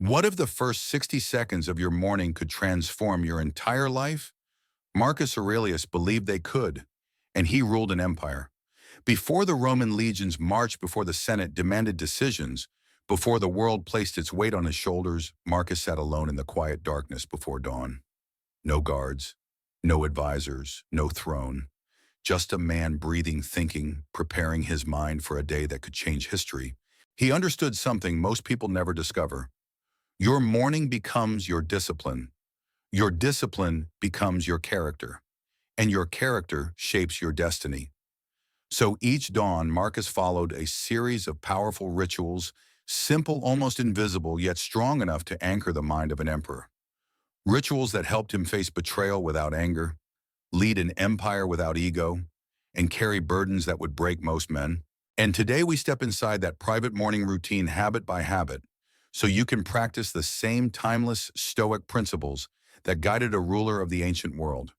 What if the first 60 seconds of your morning could transform your entire life? Marcus Aurelius believed they could, and he ruled an empire. Before the Roman legions marched, before the Senate demanded decisions, before the world placed its weight on his shoulders, Marcus sat alone in the quiet darkness before dawn. No guards, no advisors, no throne. Just a man breathing, thinking, preparing his mind for a day that could change history. He understood something most people never discover. Your morning becomes your discipline becomes your character, and your character shapes your destiny. So each dawn, Marcus followed a series of powerful rituals, simple, almost invisible, yet strong enough to anchor the mind of an emperor. Rituals that helped him face betrayal without anger, lead an empire without ego, and carry burdens that would break most men. And today we step inside that private morning routine habit by habit, so you can practice the same timeless Stoic principles that guided a ruler of the ancient world.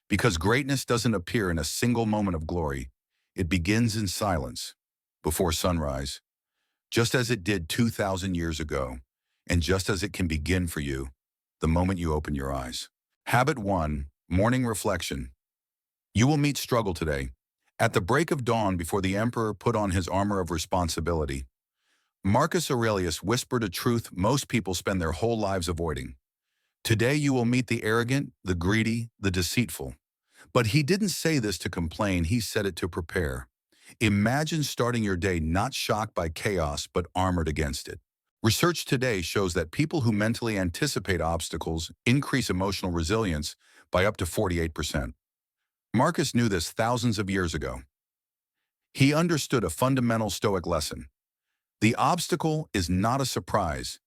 Because greatness doesn't appear in a single moment of glory, it begins in silence, before sunrise, just as it did 2,000 years ago, and just as it can begin for you the moment you open your eyes. Habit 1, Morning Reflection. You will meet struggle today. At the break of dawn, before the emperor put on his armor of responsibility, Marcus Aurelius whispered a truth most people spend their whole lives avoiding. Today you will meet the arrogant, the greedy, the deceitful. But he didn't say this to complain, he said it to prepare. Imagine starting your day not shocked by chaos, but armored against it. Research today shows that people who mentally anticipate obstacles increase emotional resilience by up to 48%. Marcus knew this thousands of years ago. He understood a fundamental Stoic lesson. The obstacle is not a surprise.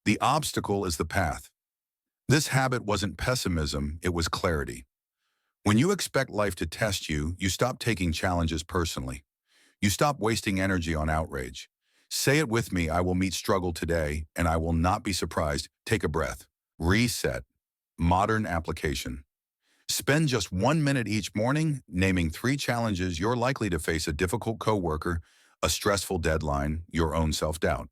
The obstacle is the path. This habit wasn't pessimism, it was clarity. When you expect life to test you, you stop taking challenges personally. You stop wasting energy on outrage. Say it with me, I will meet struggle today, and I will not be surprised. Take a breath. Reset. Modern application. Spend just 1 minute each morning naming 3 challenges you're likely to face: a difficult coworker, a stressful deadline, your own self-doubt.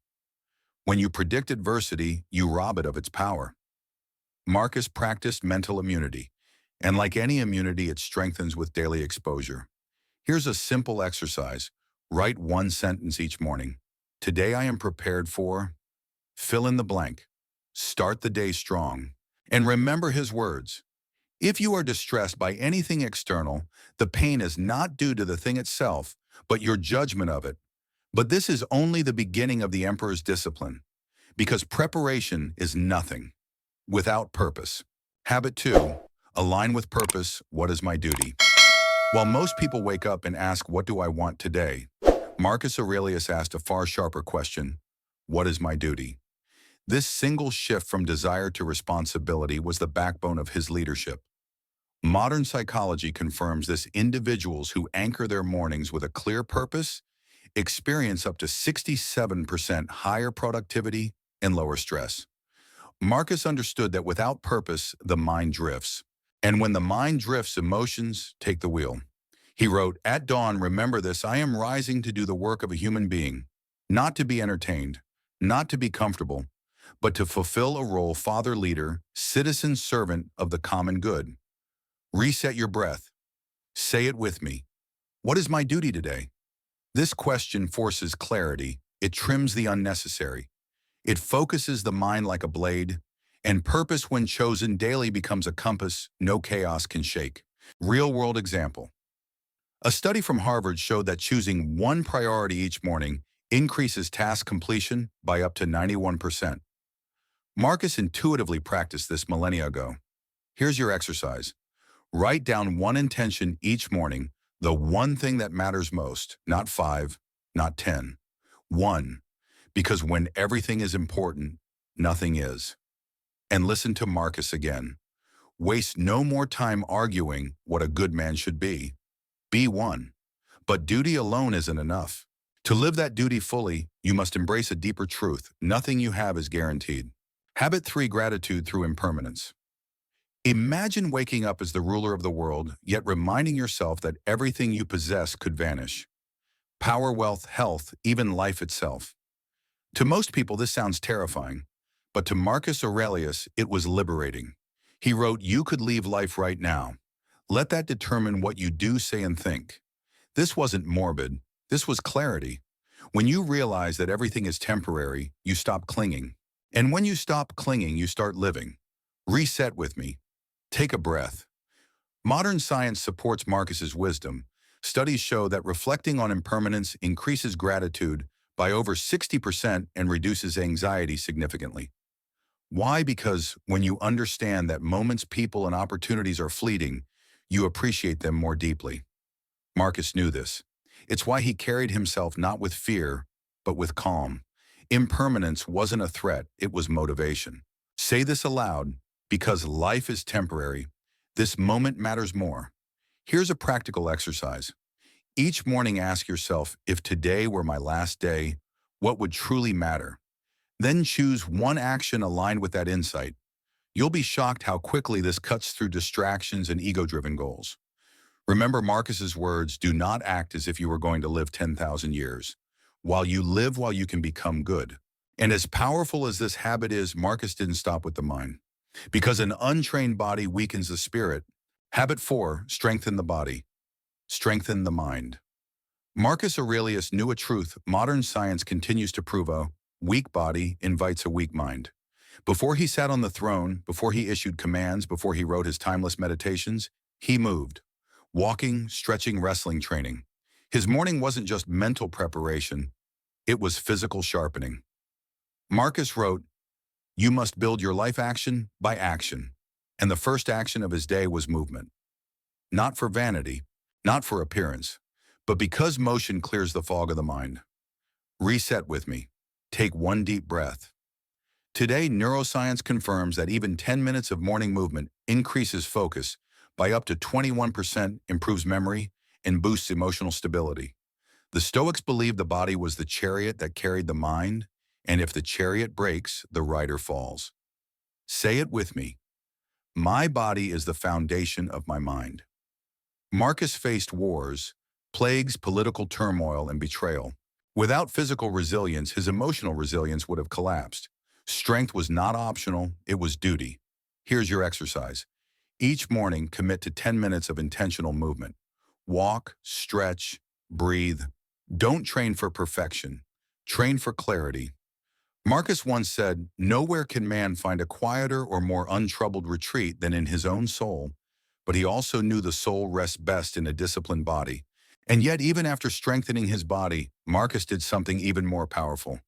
When you predict adversity, you rob it of its power. Marcus practiced mental immunity, and like any immunity, it strengthens with daily exposure. Here's a simple exercise. Write 1 sentence each morning. Today I am prepared for... Fill in the blank. Start the day strong. And remember his words. If you are distressed by anything external, the pain is not due to the thing itself, but your judgment of it. But this is only the beginning of the emperor's discipline, because preparation is nothing without purpose. Habit 2, align with purpose. What is my duty? While most people wake up and ask, what do I want today? Marcus Aurelius asked a far sharper question, what is my duty? This single shift from desire to responsibility was the backbone of his leadership. Modern psychology confirms this: individuals who anchor their mornings with a clear purpose experience up to 67% higher productivity and lower stress. Marcus understood that without purpose, the mind drifts. And when the mind drifts, emotions take the wheel. He wrote, "At dawn, remember this, I am rising to do the work of a human being, not to be entertained, not to be comfortable, but to fulfill a role: father, leader, citizen, servant of the common good." Reset your breath. Say it with me. What is my duty today? This question forces clarity. It trims the unnecessary. It focuses the mind like a blade, and purpose, when chosen daily, becomes a compass no chaos can shake. Real-world example. A study from Harvard showed that choosing one priority each morning increases task completion by up to 91%. Marcus intuitively practiced this millennia ago. Here's your exercise. Write down 1 intention each morning, the one thing that matters most, not 5, not 10. 1. Because when everything is important, nothing is. And listen to Marcus again. Waste no more time arguing what a good man should be. Be one. But duty alone isn't enough. To live that duty fully, you must embrace a deeper truth: nothing you have is guaranteed. Habit 3, gratitude through impermanence. Imagine waking up as the ruler of the world, yet reminding yourself that everything you possess could vanish. Power, wealth, health, even life itself. To most people, this sounds terrifying. But to Marcus Aurelius, it was liberating. He wrote, "You could leave life right now. Let that determine what you do, say, and think." This wasn't morbid. This was clarity. When you realize that everything is temporary, you stop clinging. And when you stop clinging, you start living. Reset with me. Take a breath. Modern science supports Marcus's wisdom. Studies show that reflecting on impermanence increases gratitude by over 60% and reduces anxiety significantly. Why? Because when you understand that moments, people, and opportunities are fleeting, you appreciate them more deeply. Marcus knew this. It's why he carried himself not with fear, but with calm. Impermanence wasn't a threat, it was motivation. Say this aloud: because life is temporary, this moment matters more. Here's a practical exercise. Each morning ask yourself, if today were my last day, what would truly matter? Then choose one action aligned with that insight. You'll be shocked how quickly this cuts through distractions and ego-driven goals. Remember Marcus's words, do not act as if you were going to live 10,000 years. While you live, while you can become good. And as powerful as this habit is, Marcus didn't stop with the mind. Because an untrained body weakens the spirit. Habit 4, strengthen the body. Strengthen the mind. Marcus Aurelius knew a truth modern science continues to prove: a weak body invites a weak mind. Before he sat on the throne, before he issued commands, before he wrote his timeless meditations, he moved. Walking, stretching, wrestling training. His morning wasn't just mental preparation, it was physical sharpening. Marcus wrote, "You must build your life action by action." And the first action of his day was movement. Not for vanity, not for appearance, but because motion clears the fog of the mind. Reset with me. Take one deep breath. Today, neuroscience confirms that even 10 minutes of morning movement increases focus by up to 21%, improves memory, and boosts emotional stability. The Stoics believed the body was the chariot that carried the mind, and if the chariot breaks, the rider falls. Say it with me. My body is the foundation of my mind. Marcus faced wars, plagues, political turmoil, and betrayal. Without physical resilience, his emotional resilience would have collapsed. Strength was not optional, it was duty. Here's your exercise. Each morning, commit to 10 minutes of intentional movement. Walk, stretch, breathe. Don't train for perfection. Train for clarity. Marcus once said, "Nowhere can man find a quieter or more untroubled retreat than in his own soul." But he also knew the soul rests best in a disciplined body. And yet, even after strengthening his body, Marcus did something even more powerful.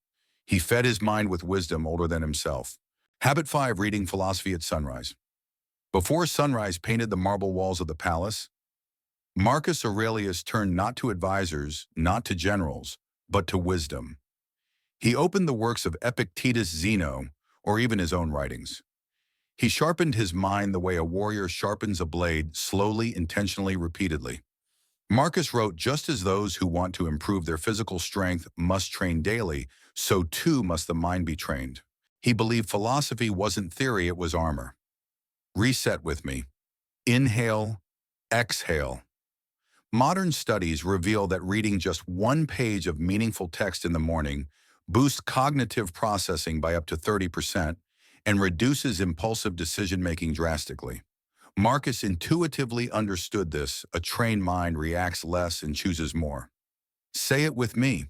He fed his mind with wisdom older than himself. Habit 5, reading philosophy at sunrise. Before sunrise painted the marble walls of the palace, Marcus Aurelius turned not to advisors, not to generals, but to wisdom. He opened the works of Epictetus, Zeno, or even his own writings. He sharpened his mind the way a warrior sharpens a blade, slowly, intentionally, repeatedly. Marcus wrote, "Just as those who want to improve their physical strength must train daily, so too must the mind be trained." He believed philosophy wasn't theory, it was armor. Reset with me. Inhale, exhale. Modern studies reveal that reading just one page of meaningful text in the morning boosts cognitive processing by up to 30% and reduces impulsive decision-making drastically. Marcus intuitively understood this. A trained mind reacts less and chooses more. Say it with me.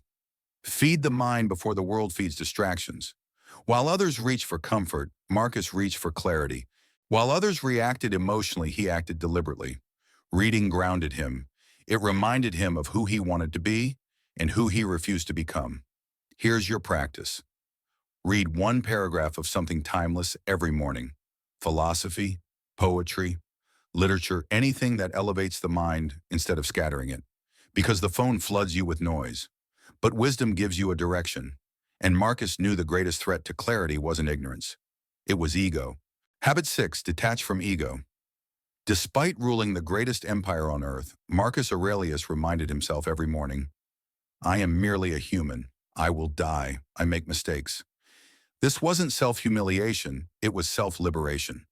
Feed the mind before the world feeds distractions. While others reached for comfort, Marcus reached for clarity. While others reacted emotionally, he acted deliberately. Reading grounded him. It reminded him of who he wanted to be and who he refused to become. Here's your practice. Read one paragraph of something timeless every morning. Philosophy, poetry, literature, anything that elevates the mind instead of scattering it. Because the phone floods you with noise. But wisdom gives you a direction. And Marcus knew the greatest threat to clarity wasn't ignorance. It was ego. Habit 6, detach from ego. Despite ruling the greatest empire on earth, Marcus Aurelius reminded himself every morning, "I am merely a human. I will die. I make mistakes." This wasn't self-humiliation, it was self-liberation.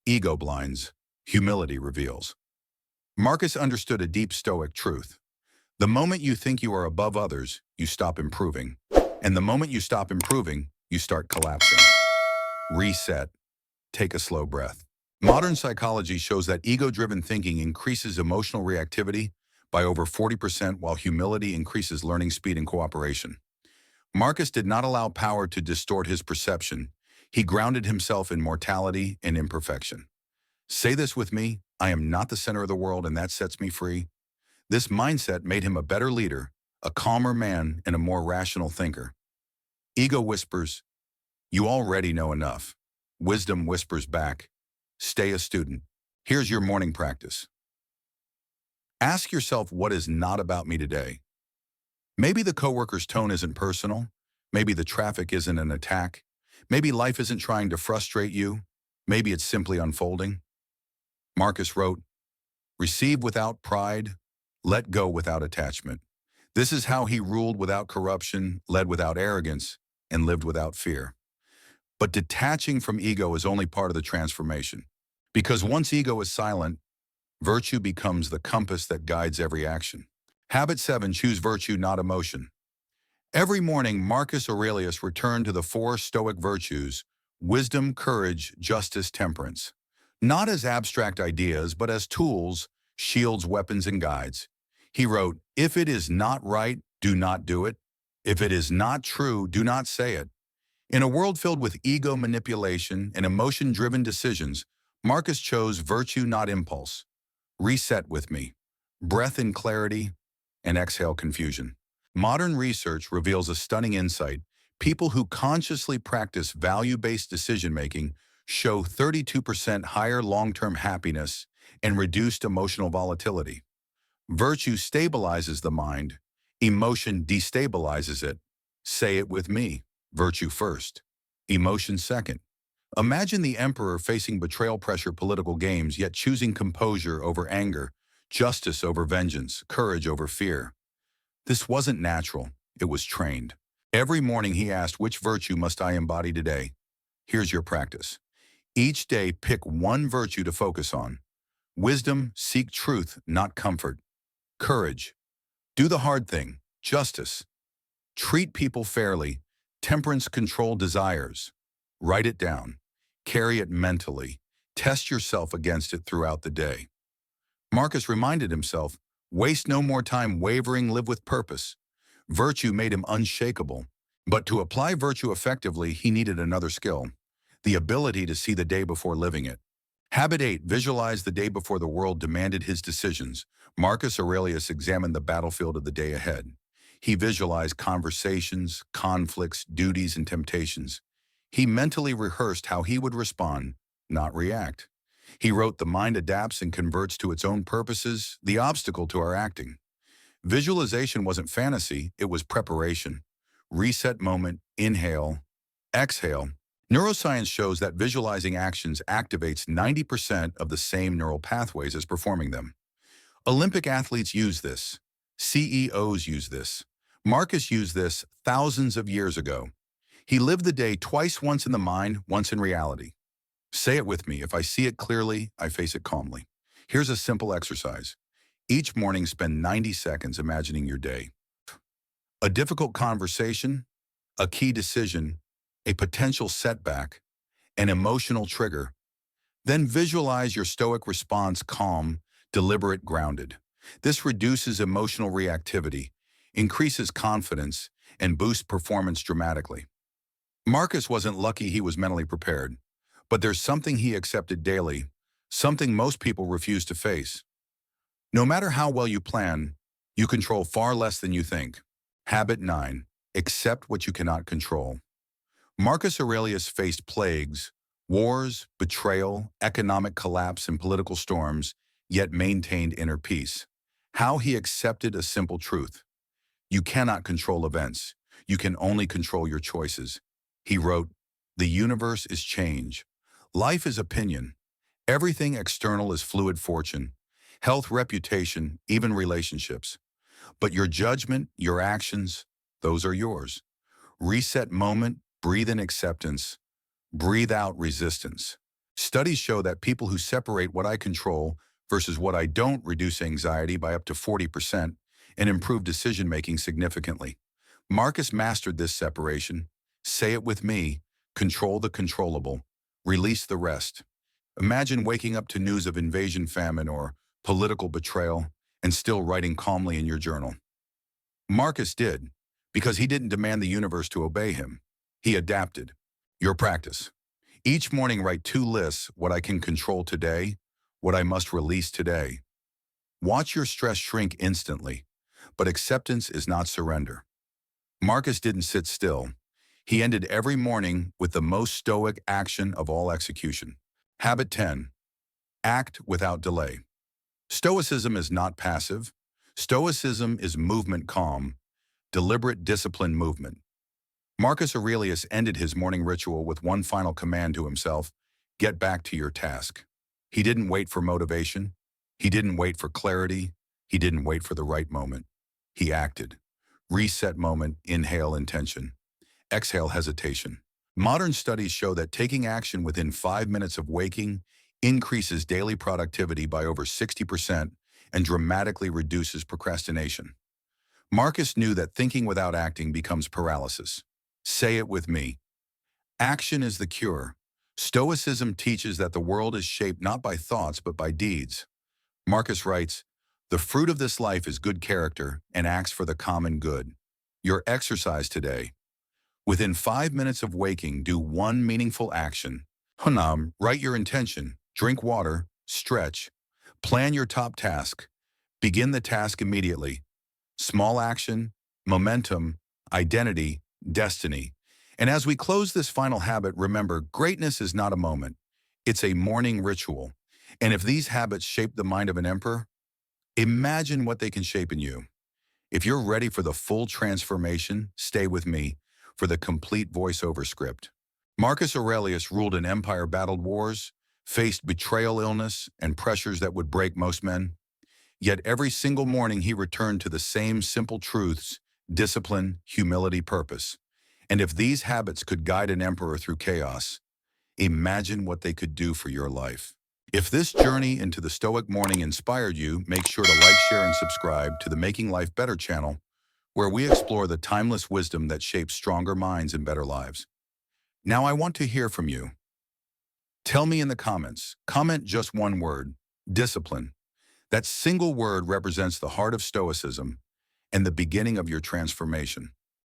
Ego blinds, humility reveals. Marcus understood a deep Stoic truth. The moment you think you are above others, you stop improving. And the moment you stop improving, you start collapsing. Reset. Take a slow breath. Modern psychology shows that ego-driven thinking increases emotional reactivity by over 40%, while humility increases learning speed and cooperation. Marcus did not allow power to distort his perception. He grounded himself in mortality and imperfection. Say this with me: I am not the center of the world, and that sets me free. This mindset made him a better leader, a calmer man, and a more rational thinker. Ego whispers, "You already know enough." Wisdom whispers back, "Stay a student." Here's your morning practice. Ask yourself, what is not about me today? Maybe the coworker's tone isn't personal. Maybe the traffic isn't an attack. Maybe life isn't trying to frustrate you. Maybe it's simply unfolding. Marcus wrote, "Receive without pride, let go without attachment." This is how he ruled without corruption, led without arrogance, and lived without fear. But detaching from ego is only part of the transformation. Because once ego is silent, virtue becomes the compass that guides every action. Habit 7, choose virtue, not emotion. Every morning, Marcus Aurelius returned to the 4 Stoic virtues: wisdom, courage, justice, temperance. Not as abstract ideas, but as tools, shields, weapons, and guides. He wrote, "If it is not right, do not do it. If it is not true, do not say it." In a world filled with ego manipulation and emotion-driven decisions, Marcus chose virtue, not impulse. Reset with me. Breath in clarity and exhale confusion. Modern research reveals a stunning insight. People who consciously practice value-based decision-making show 32% higher long-term happiness and reduced emotional volatility. Virtue stabilizes the mind. Emotion destabilizes it. Say it with me. Virtue first. Emotion second. Imagine the emperor facing betrayal, pressure, political games, yet choosing composure over anger, justice over vengeance, courage over fear. This wasn't natural, it was trained. Every morning he asked, which virtue must I embody today? Here's your practice. Each day, pick one virtue to focus on. Wisdom, seek truth, not comfort. Courage, do the hard thing. Justice, treat people fairly. Temperance, control desires. Write it down. Carry it mentally. Test yourself against it throughout the day. Marcus reminded himself, waste no more time wavering, live with purpose. Virtue made him unshakable. But to apply virtue effectively, he needed another skill: the ability to see the day before living it. Habit 8, visualize the day before the world demanded his decisions. Marcus Aurelius examined the battlefield of the day ahead. He visualized conversations, conflicts, duties, and temptations. He mentally rehearsed how he would respond, not react. He wrote, "The mind adapts and converts to its own purposes, the obstacle to our acting." Visualization wasn't fantasy, it was preparation. Reset moment, inhale, exhale. Neuroscience shows that visualizing actions activates 90% of the same neural pathways as performing them. Olympic athletes use this. CEOs use this. Marcus used this thousands of years ago. He lived the day twice, once in the mind, once in reality. Say it with me: if I see it clearly, I face it calmly. Here's a simple exercise. Each morning, spend 90 seconds imagining your day. A difficult conversation, a key decision, a potential setback, an emotional trigger. Then visualize your stoic response: calm, deliberate, grounded. This reduces emotional reactivity, increases confidence, and boosts performance dramatically. Marcus wasn't lucky he was mentally prepared, but there's something he accepted daily, something most people refuse to face. No matter how well you plan, you control far less than you think. Habit 9, accept what you cannot control. Marcus Aurelius faced plagues, wars, betrayal, economic collapse, and political storms, yet maintained inner peace. How he accepted a simple truth: you cannot control events. You can only control your choices. He wrote, "The universe is change. Life is opinion. Everything external is fluid fortune. Health, reputation, even relationships. But your judgment, your actions, those are yours." Reset moment, breathe in acceptance, breathe out resistance. Studies show that people who separate what I control versus what I don't reduce anxiety by up to 40% and improve decision-making significantly. Marcus mastered this separation. Say it with me: Control the controllable. Release the rest. Imagine waking up to news of invasion, famine, or political betrayal and still writing calmly in your journal. Marcus did, because he didn't demand the universe to obey him. He adapted. Your practice. Each morning write 2 lists: what I can control today, what I must release today. Watch your stress shrink instantly, but acceptance is not surrender. Marcus didn't sit still. He ended every morning with the most stoic action of all execution. Habit 10. Act without delay. Stoicism is not passive. Stoicism is movement calm, deliberate disciplined movement. Marcus Aurelius ended his morning ritual with one final command to himself: get back to your task. He didn't wait for motivation. He didn't wait for clarity. He didn't wait for the right moment. He acted. Reset moment, inhale intention. Exhale hesitation. Modern studies show that taking action within 5 minutes of waking increases daily productivity by over 60% and dramatically reduces procrastination. Marcus knew that thinking without acting becomes paralysis. Say it with me. Action is the cure. Stoicism teaches that the world is shaped not by thoughts but by deeds. Marcus writes, "The fruit of this life is good character and acts for the common good." Your exercise today. Within 5 minutes of waking, do one meaningful action. Write your intention, drink water, stretch, plan your top task. Begin the task immediately. Small action, momentum, identity, destiny. And as we close this final habit, remember, greatness is not a moment. It's a morning ritual. And if these habits shape the mind of an emperor, imagine what they can shape in you. If you're ready for the full transformation, stay with me for the complete voiceover script. Marcus Aurelius ruled an empire, battled wars, faced betrayal, illness, and pressures that would break most men. Yet every single morning he returned to the same simple truths: discipline, humility, purpose. And if these habits could guide an emperor through chaos, imagine what they could do for your life. If this journey into the Stoic morning inspired you, make sure to like, share, and subscribe to the Making Life Better channel, where we explore the timeless wisdom that shapes stronger minds and better lives. Now I want to hear from you. Tell me in the comments. Comment just one word: discipline. That single word represents the heart of Stoicism and the beginning of your transformation.